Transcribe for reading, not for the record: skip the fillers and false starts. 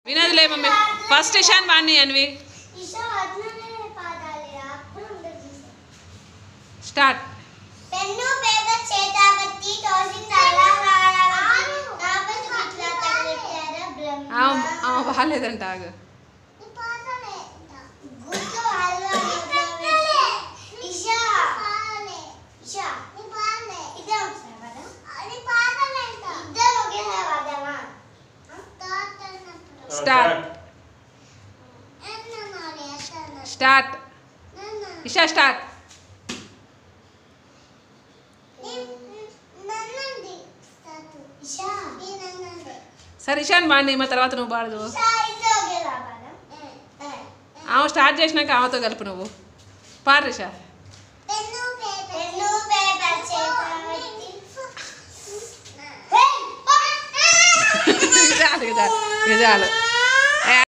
వినదులే mummy first Ishan వాడిని Anvi start pen paper చేతబట్టి తోసిందలా బాగాలేదంట ఆగు స్టార్ట్ స్టార్ట్ ఇషా స్టార్ట్ సరే ఇషాన్ బాండి మా తర్వాత నువ్వు పాడదు ఆమె స్టార్ట్ చేసినాక ఆమెతో కలుపు నువ్వు పాడు రిషా చాలు చాలు